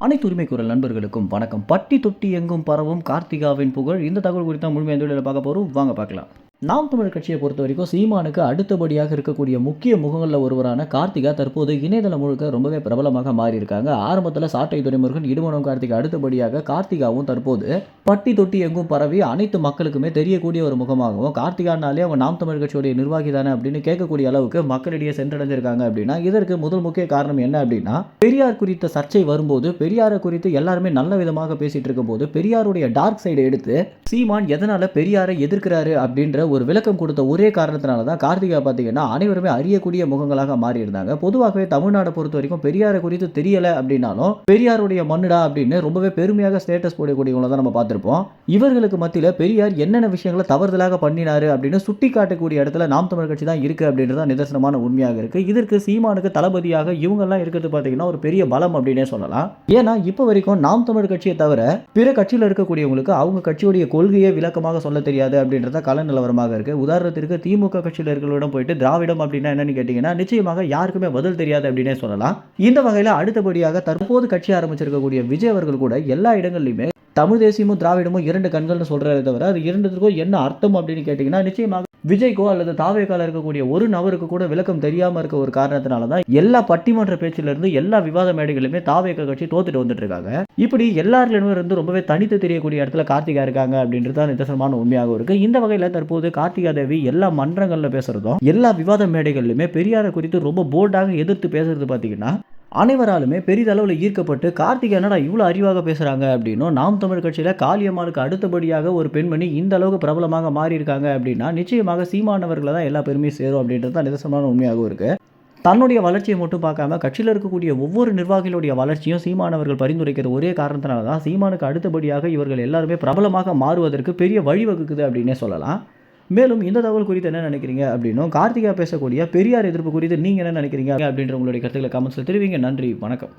அனைத்து உரிமை குரல் நண்பர்களுக்கும் வணக்கம். பட்டி தொட்டி எங்கும் பரவும் கார்த்திகாவின் புகழ். இந்த தகவல் குறித்த முழுமையாக இந்த வீடியோவில் பார்க்க போகிறோம். வாங்க பார்க்கலாம். நாம் தமிழர் கட்சியை பொறுத்த வரைக்கும் சீமானுக்கு அடுத்தபடியாக இருக்கக்கூடிய முக்கிய முகங்களில் ஒருவரான கார்த்திகா தற்போது இணையதளம் முழுக்க ரொம்பவே பிரபலமாக மாறியிருக்காங்க. ஆரம்பத்தில் சாட்டை துரைமுருகன், இடுமணம் கார்த்திகா அடுத்தபடியாக கார்த்திகாவும் தற்போது பட்டி தொட்டி எங்கும் பரவி அனைத்து மக்களுக்குமே தெரியக்கூடிய ஒரு முகமாகவும், கார்த்திகானாலே அவங்க நாம் தமிழர் கட்சியுடைய நிர்வாகி தானே அப்படின்னு கேட்கக்கூடிய அளவுக்கு மக்களிடையே சென்றடைஞ்சிருக்காங்க. அப்படின்னா இதற்கு முதல் முக்கிய காரணம் என்ன அப்படின்னா, பெரியார் குறித்த சர்ச்சை வரும்போது, பெரியாரை குறித்து எல்லாருமே நல்ல விதமாக பேசிட்டு இருக்கும் போது, பெரியாருடைய டார்க் சைடை எடுத்து சீமான் எதனால பெரியாரை எதிர்க்கிறாரு அப்படின்ற ஒரு விளக்கம் கொடுத்த ஒரே காரணத்தினால தான் கார்த்திகா பார்த்தீங்கன்னா அனைவருமே அறியக்கூடிய முகங்களாக மாறி இருந்தாங்க. பொதுவாகவே தமிழ்நாட்டை பொறுத்த வரைக்கும் பெரியாரை குறித்து தெரியல அப்படின்னாலும் பெரியாருடைய மண்ணுடா அப்படின்னு ரொம்பவே பெருமையாக ஸ்டேட்டஸ் போடக்கூடியவங்களை தான் நம்ம பார்த்திருப்போம். இவர்களுக்கு மத்தியில் பெரியார் என்னென்ன விஷயங்களை தவறுதலாக பண்ணினாரு அப்படின்னு சுட்டி காட்டக்கூடிய இடத்துல நாம் தமிழர் கட்சி தான் இருக்கு அப்படின்றது நிதர்சனமான உண்மையாக இருக்கு. இதற்கு சீமானுக்கு தளபதியாக இவங்கெல்லாம் இருக்கிறது பார்த்தீங்கன்னா ஒரு பெரிய பலம் அப்படின்னே சொல்லலாம். ஏன்னா இப்போ வரைக்கும் நாம் தமிழர் கட்சியை தவிர பிற கட்சியில் இருக்கக்கூடியவங்களுக்கு அவங்க கட்சியுடைய கொள்கையை விளக்கமாக சொல்ல தெரியாது அப்படின்றத கள நிலவரமாக இருக்கு. உதாரணத்திற்கு திமுக கட்சியில் இருக்கிறவரிடம் போயிட்டு திராவிடம் அப்படின்னா என்னன்னு கேட்டீங்கன்னா நிச்சயமாக யாருக்குமே பதில் தெரியாது அப்படின்னே சொல்லலாம். இந்த வகையில் அடுத்தபடியாக தற்போது கட்சி ஆரம்பிச்சிருக்கக்கூடிய விஜய் அவர்கள் கூட எல்லா இடங்கள்லையுமே தமிழ் தேசியமும் திராவிடமும் இரண்டு கண்கள்னு சொல்றதை தவிர அது இரண்டுக்கும் என்ன அர்த்தம் அப்படின்னு கேட்டீங்கன்னா நிச்சயமாக விஜய்க்கோ அல்லது தாவேக்கால இருக்கக்கூடிய ஒரு நபருக்கு கூட விளக்கம் தெரியாம இருக்க ஒரு காரணத்தினால தான் எல்லா பட்டிமன்ற பேச்சில இருந்து எல்லா விவாத மேடைகளுமே தாவேக்கா கட்சி தோத்துட்டு வந்துட்டு இருக்காங்க. இப்படி எல்லாரிலும் இருந்து ரொம்பவே தனித்து தெரியக்கூடிய இடத்துல கார்த்திகா இருக்காங்க அப்படின்றது தான் நிதர்சனமான உண்மையாக இருக்கு. இந்த வகையில் தற்போது கார்த்திகா தேவி எல்லா மன்றங்கள்ல பேசுறதும் எல்லா விவாத மேடைகளிலுமே பெரியாரை குறித்து ரொம்ப போல்டாக எதிர்த்து பேசுறது பார்த்தீங்கன்னா அனைவராலுமே பெரிதளவில் ஈர்க்கப்பட்டு கார்த்திகா என்னடா இவ்வளோ அறிவாக பேசுகிறாங்க அப்படின்னும், நாம் தமிழ் கட்சியில் காளியம்மாளுக்கு அடுத்தபடியாக ஒரு பெண்மணி இந்த அளவுக்கு பிரபலமாக மாறி இருக்காங்க அப்படின்னா நிச்சயமாக சீமானவர்களை தான் எல்லா பெருமையும் சேரும் அப்படின்றது தான் நிதர்சனமான உண்மையாகவும் இருக்குது. தன்னுடைய வளர்ச்சியை மட்டும் பார்க்காம கட்சியில் இருக்கக்கூடிய ஒவ்வொரு நிர்வாகிகளுடைய வளர்ச்சியும் சீமானவர்கள் பரிந்துரைக்கிற ஒரே காரணத்தினால தான் சீமானுக்கு அடுத்தபடியாக இவர்கள் எல்லாருமே பிரபலமாக மாறுவதற்கு பெரிய வழிவகுக்குது அப்படின்னே சொல்லலாம். மேலும் இந்த தகவல் குறித்து என்ன நினைக்கிறீங்க அப்படின்னும், கார்த்திகா பேசக்கூடிய பெரியார் எதிர்ப்பு குறித்து நீங்கள் என்ன நினைக்கிறீங்க அப்படின்ற உங்களுடைய கருத்துக்களை கமெண்ட்ஸில் தெரிவிங்க. நன்றி, வணக்கம்.